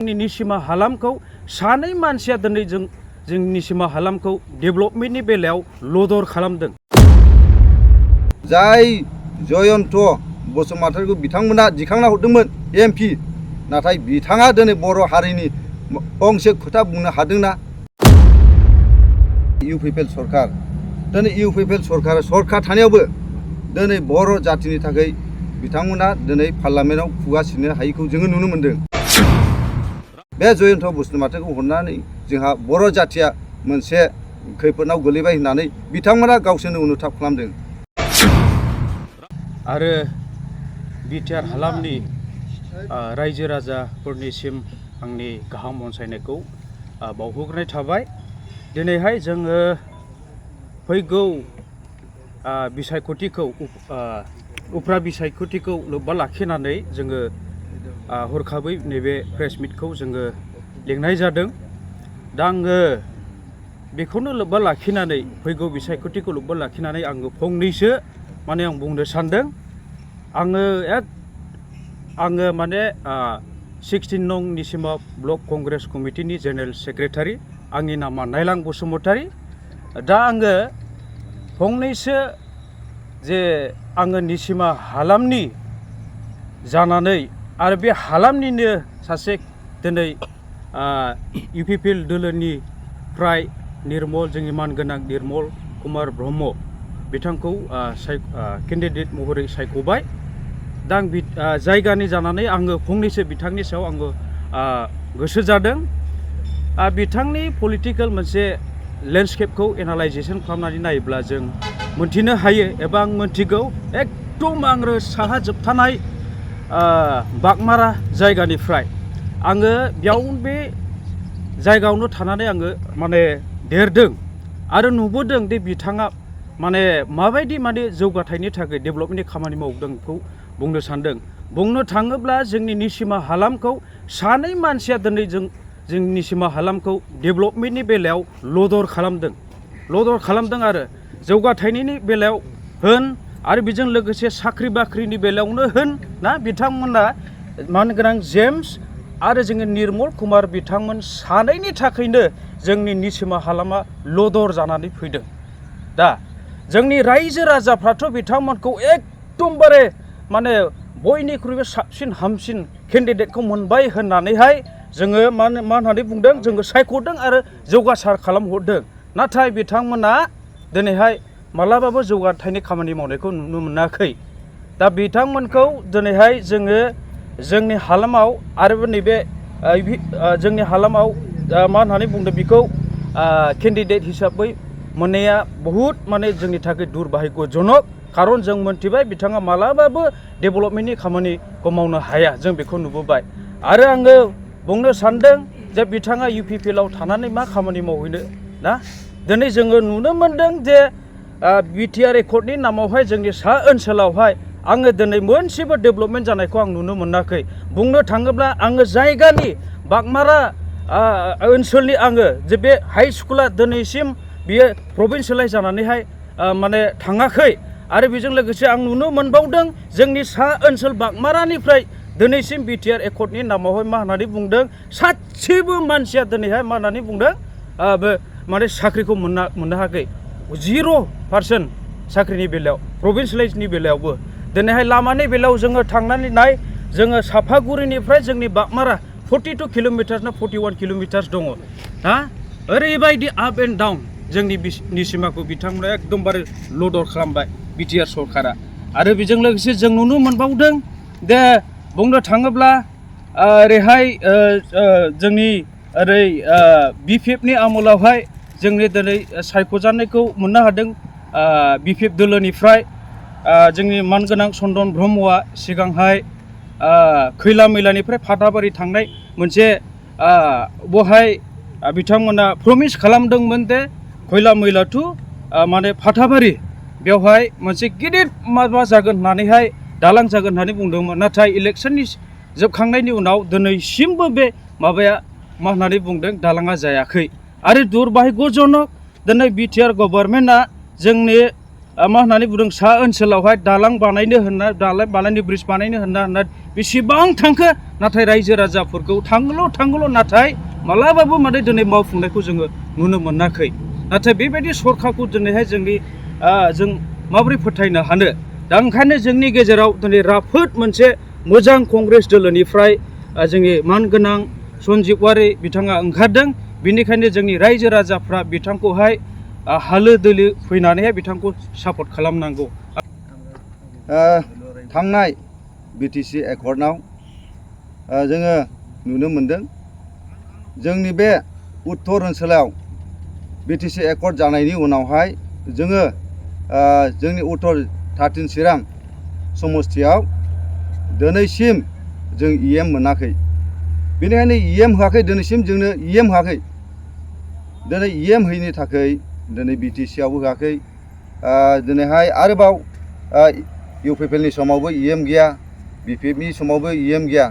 निसिमा हालामखौ सानै मानसिया दिनै जों निसिमा हालामखौ डेभेलपमेन्टनि बेलायाव लदर खालामदों। जाय जयन्त बसुमतारीखौ बिथांमोना दिखांना हरदोंमोन एमपि, नाथाय बिथाङा दिनै बर' हारिनि फंसे खोथा बुंनो हादोंना? UPPL सरकार, दिनै UPPL सरकार थानायावबो दिनै बर' जातिनि थाखाय बिथांमोना दिनै पार्लामेन्टआव खुगा सिनो हायिखौ जोङो नुनो मोन्दों। बे जयन्त बसुमतारीखौ हरनानै जोंहा बर' जातिया मोनसे खैफोदाव गोलैबाय होननानै बिथांमोना गावसोरनो अनुताप खालामदों। आरो बिटिआर हालामनि रायजो राजाफोरनिसिम आंनि गाहाम अनसायनायखौ बावहरग्रोनाय थाबाय। दिनैहाय जोङो फैगौ बिसायख'थिखौ उफ्रा बिसायख'थिखौ लोब्बा लाखिनानै जोङो हरखाबै नैबे प्रेस मिटखौ जोङो लिंनाय जादों। दा आङो बेखौनो लोब्बा लाखिनानै फैगौ बिसायख'थिखौ लोब्बा लाखिनानै आङो फंनैसो माने आं बुंनो सानदों। आङो माने 16 नं निसिमा ब्लक कंग्रेस कमिटिनि जेनेरेल सेक्रेटारि, आंनि नामा नायलां बसुमतारी। दा आङो फंनैसो जे आङो निसिमा हालामनि जानानै आरो बे हालामनिनो सासे दिनै UPPL दोलोनिफ्राय निर्मल, जोंनि मानगोनां निर्मल कुमार ब्रह्म बिथांखौ केन्डिडेट महरै सायख'बाय। दा आं जायगानि जानानै आङो फंनैसो बिथांनि सायाव आङो गोसो जादों। बिथांनि पलिटिकेल मोनसे लेन्डस्केपखौ एनालाइजेसन खालामनानै नायोब्ला जों मोनथिनो हायो एबा आं मोनथिगौ, एकदम आङो साहा जोबथानाय बागमारा जायगानिफ्राय आङो बे जायगायावनो थानानै आङो माने देरदों आरो नुबोदों दि बिथाङा माने माबायदि माने जौगाथायनि थाखाय डेभेलपमेन्टनि खामानि मावदों बेखौ बुंनो सानदों। बुंनो थाङोब्ला जोंनि निसिमा हालामखौ सानै मानसिया दिनै जों निसिमा हालामखौ डेभेलपमेन्टनि बेलायाव लदर खालामदों आरो जौगाथायनि बेलायाव होन आरो बेजों लोगोसे साख्रि बाख्रिनि बेलायावनो होन ना, बिथांमोना मानगोनां जेम्स आरो जोङो निर्मल कुमार बिथांमोन सानैनि थाखायनो जोंनि निसिमा हालामा लदर जानानै फैदों। दा जोंनि रायजो राजाफ्राथ' बिथांमोनखौ एकदमबारे माने बयनिख्रुइबो साबसिन हामसिन केन्डिडेटखौ मोनबाय होननानैहाय जोङो मा होननानै बुंदों, जोङो सायख'दों आरो जौगासार खालामहरदों। नाथाय बिथांमोना दिनैहाय मालाबाबो जौगाथायनि खामानि मावनायखौ नुनो मोनाखै। दा बिथांमोनखौ दिनैहाय जोङो जोंनि हालामाव आरो नैबे जोंनि हालामाव मा होननानै बुंदों बेखौ केन्डिडेट हिसाबै मोननाया बहुद माने जोंनि थाखाय दुर्भाग्यजनक। खारन जों मोनथिबाय बिथाङा मालाबाबो डेभेलपमेन्टनि खामानिखौ मावनो हाया, जों बेखौ नुबोबाय। आरो आङो बुंनो सानदों जे बिथाङा UPPL आव थानानै मा खामानि मावहैनो ना। दिनै जोङो नुनो मोनदों जे बिटिआर एकर्डनि नामावहाय जोंनि सा ओनसोलावहाय आङो दिनै मोनसेबो डेभेलपमेन्ट जानायखौ आं नुनो मोनाखै। बुंनो थाङोब्ला आङो जायगानि बागमारा ओनसोलनि आङो जे बे हाइ स्कुला दिनैसिम बियो प्रभिन्सियेलाइज जानानैहाय माने थाङाखै। आरो बेजों लोगोसे आं नुनो मोनबावदों जोंनि सा ओनसोल बागमारानिफ्राय दिनैसिम बिटिआर एकर्डनि नामावहाय मा होननानै बुंदों, सासेबो मानसिया दिनैहाय मा होननानै बुंदों माने साख्रिखौ मोननो हायाखै। 0% साख्रिनि बेलायाव, प्रभिन्सियेलाइजनि बेलायावबो। दिनैहाय लामानि बेलायाव जोङो थांनानै नाय, जोङो साफागुरिनिफ्राय जोंनि बागमारा 42 किल'मिटार ना 41 किल'मिटार दङ ना। ओरैबायदि आप एन्ड डाउन जोंनि निसिमाखौ बिथांमोना एकदमबारे लदर खालामबाय बिटिआर सरकारा। आरो बेजों लोगोसे जों नुनो मोनबावदों दे बुंनो थाङोब्ला ओरैहाय जोंनि ओरै BPF नि आमोलावहाय जोंनि दिनै सायख'जानायखौ मोननो हादों BPF दोलोनिफ्राय। जोंनि मानगोनां चन्दन ब्रह्मआ सिगांहाय खैला मैलानिफ्राय फाथाबारि थांनाय मोनसे बहाय बिथांमोना प्रमिस खालामदोंमोन दे खैला मैला टु माने फाथाबारि, बेवहाय मोनसे गिदिर माबा जागोन होननानैहाय दालां जागोन होननानै बुंदोंमोन। नाथाय इलेक्सननि जोबखांनायनि उनाव दिनैसिमबो बे माबाया मा होननानै बुंदों, दालाङा जायाखै। आरो दुर्भाग्यजनक दिनै बिटिआर गभर्नमेन्टआ जोंनि मा होननानै बुंदों सा ओनसोलावहाय दालां बानायनो होनना बालानि ब्रिज बानायनो होनना बेसेबां थांखो नाथाय रायजो राजाफोरखौ थांगोल' नाथाय मालाबाबो माने दिनै मावफुंनायखौ जोङो नुनो मोनाखै। नाथाय बेबायदि सरखारखौ दिनैहाय जों माबोरै फोथायनो हानो? दा ओंखायनो जोंनि गेजेराव दिनै राफोद मोनसे मोजां कंग्रेस दोलोनिफ्राय जोंनि मानगोनां सन्जिबवारि बिथाङा ओंखारदों। बेनिखायनो जोंनि रायजो राजाफ्रा बिथांखौहाय हालो दोलो फैनानैहाय बिथांखौ सापर्ट खालामनांगौ। थांनाय BTC एकर्डआव जोङो नुनो मोनदों जोंनि बे उत्तर ओनसोलाव BTC एकर्ड जानायनि उनावहाय जोङो जोंनि उत्तर 13 चिरां समस्तियाव दिनैसिम जों EM मोनाखै। बेनिखायनो EM होआखै, दिनैसिम जोंनो EM होआखै। दिनै EM होयैनि थाखाय दिनै BTC आवबो होआखै। दिनैहाय आरोबाव UPPL नि समावबो EM गैया, BPF नि समावबो EM गैया।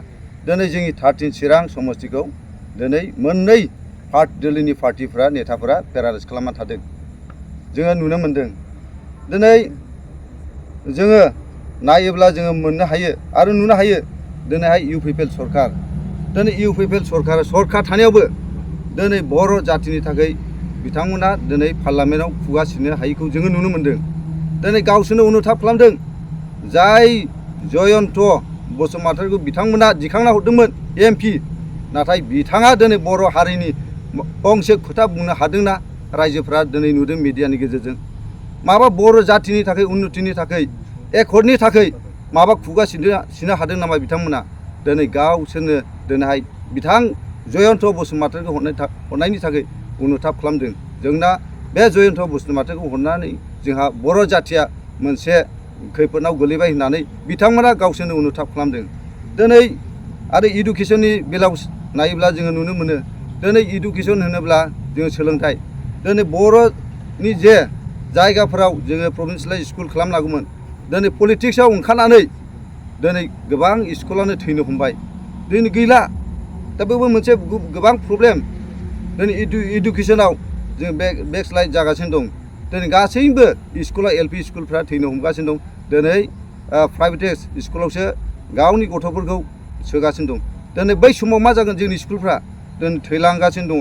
दिनै जोंनि 13 चिरां समस्तिखौ दिनै मोननै दोलोनि पार्टिफ्रा नेताफोरा पेरालाइज खालामना थादों जोङो नुनो मोनदों। दिनै जोङो नायोब्ला जोङो मोननो हायो आरो नुनो हायो दिनैहाय UPPL सरखार। दिनै UPPL सरखार थानायावबो दिनै बर' जातिनि थाखाय बिथांमोना दिनै पार्लामेन्टआव खुगा सिनो हायैखौ जोङो नुनो मोनदों। दिनै गावसोरनो अनुताप खालामदों। जाय जयन्त बसुमतारीखौ बिथांमोना दिखांना हरदोंमोन MP, नाथाय बिथाङा दिनै बर' हारिनि फंसे खोथा बुंनो हादोंना? रायजोफ्रा दिनै नुदों मिडियानि गेजेरजों। माबा बर' जातिनि थाखाय उन्नतिनि थाखाय एकर्डनि थाखाय माबा खुगा सिनो हादों नामा बिथांमोना? दिनै गावसोरनो दिनैहाय बिथां जयन्त बसुमतारीखौ हरनायनि थाखाय अनुताप खालामदों। जोंना बे जयन्त बसुमतारीखौ हरनानै जोंहा बर' जातिया मोनसे खैफोदाव गोलैबाय होननानै बिथांमोना गावसोरनो अनुताप खालामदों। दिनै आरो इडुकेसननि बेलायाव नायोब्ला जोङो नुनो मोनो दिनै इडुकेसन होनोब्ला जोङो सोलोंथाइ दिनै बर'नि जे जायगाफोराव जोङो प्रभिन्सियेलाइज स्कुल खालामनांगौमोन। दिनै पलिटिक्सआव ओंखारनानै दिनै गोबां स्कुलानो थैनो हमबाय, दिनै गैला। दा बेबो मोनसे गोबां प्रब्लेम। दिनै इडुकेसनाव जों बेकस्लाइड जागासिनो दं। दिनै गासैबो स्कुला LP स्कुलफ्रा थैनो हमगासिनो दं। दिनै प्राइभेट स्कुलावसो गावनि गथ'फोरखौ सोगासिनो दं। दिनै बै समाव मा जागोन? जोंनि स्कुलफ्रा दिनै थैलांगासिनो दङ।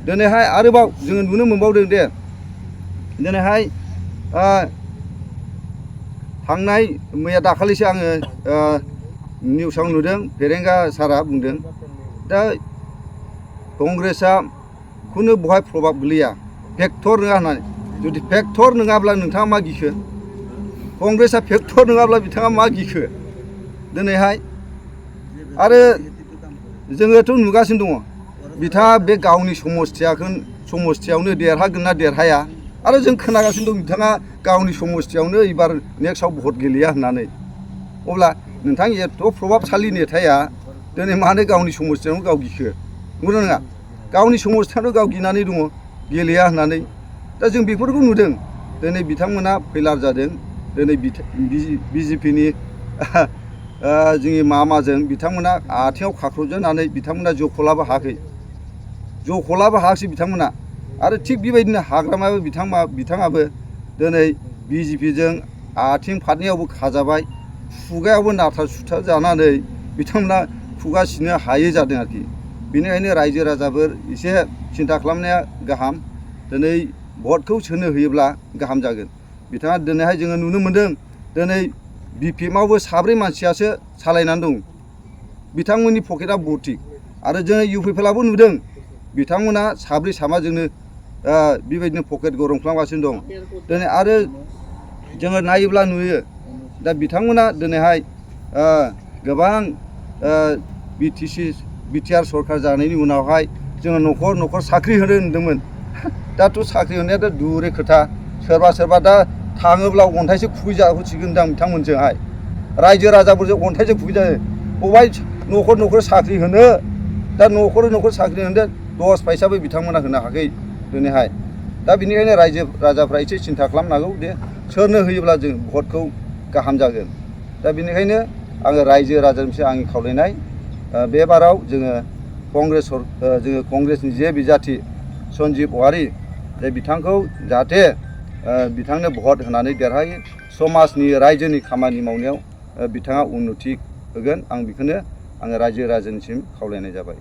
दिनैहाय आरोबाव जोङो नुनो मोनबावदों दे दिनैहाय थांनाय मैया दाखालिसो आङो निउसाव नुदों, फेरेंगा सारा बुंदों दा कंग्रेसआ खुनु बहाय प्रभाब गोलैया, फेक्टर नङा होननानै। जुदि फेक्टर नङाब्ला नोंथाङा मा गिखो? कंग्रेसआ फेक्टर नङाब्ला बिथाङा मा गिखो? दिनैहाय आरो जोङोथ' नुगासिनो दङ बिथाङा बे गावनि समस्तियावनो देरहागोन ना देरहाया। आरो जों खोनागासिनो दं बिथाङा गावनि समस्तियावनो एबार नेक्स्टआव भट गेलेया होननानै। अब्ला नोंथां एथ' प्रभाबशालि नेताया दिनै मानो गावनि समस्तियावनो गाव गिखो? नंगौना नङा? गावनि समस्तियावनो गाव गिनानै दङ गेलेया होननानै। दा जों बेफोरखौ नुदों। दिनै बिथांमोना फैलार जादों। दिनै BJPनि जोंनि मामाजों बिथांमोना आथिङाव खाख्रबजानानै बिथांमोना जखलाबो हायाखिसै बिथांमोना। आरो थिग बेबायदिनो हाग्रामायाबो बिथाङाबो दिनै BJPजों आथिं फारनैयावबो खाजाबाय, खुगायावबो नारथा सुथा जानानै बिथांमोना खुगा सिनो हायै जादों आरोखि। बेनिखायनो रायजो राजाफोर एसे सिन्था खालामनाया गाहाम। दिनै भटखौ सोनो होयोब्ला गाहाम जागोन। बिथाङा दिनैहाय जोङो नुनो मोनदों दिनै BPFआवबो 7 मानसियासो सालायनानै दं। बिथांमोननि पकेटआ भर्ति। आरो जोङो UPPLआवबो नुदों बिथांमोना 7 सामाजोंनो बेबायदिनो पकेट गरम खालामगासिनो दं। दिनै आरो जोङो नायोब्ला नुयो दा बिथांमोना दिनैहाय गोबां BTR सरखार जानायनि उनावहाय जोङो न'खर न'खर साख्रि होनो होनदोंमोन। दाथ' साख्रि होनायाथ' दुरे खोथा। सोरबा दा थाङोब्ला अन्थाइसो खुबैजाहोसिगोनदां बिथांमोनजोंहाय। रायजो राजाफोरजों अन्थाइसो खुबैजायो। बबेहाय न'खर न'खर साख्रि होनो? दा न'खर साख्रि होनो 10 फैसाबो बिथांमोना होनो हायाखै दिनैहाय। दा बेनिखायनो रायजो राजाफ्रा एसे सिन्था खालामनांगौ दे सोरनो होयोब्ला जों भटखौ गाहाम जागोन। दा बेनिखायनो आङो रायजो राजानिफ्राय आंनि खावलायनाय बे बाराव जोङो कंग्रेसनि जे बिजाथि सन्जिब औवारि जे बिथांखौ जाहाथे बिथांनो भट होनानै देरहायो समाजनि रायजोनि खामानि मावनायाव बिथाङा उन्नति होगोन आं बेखौनो आङो रायजो राजानिसिम खावलायनाय जाबाय।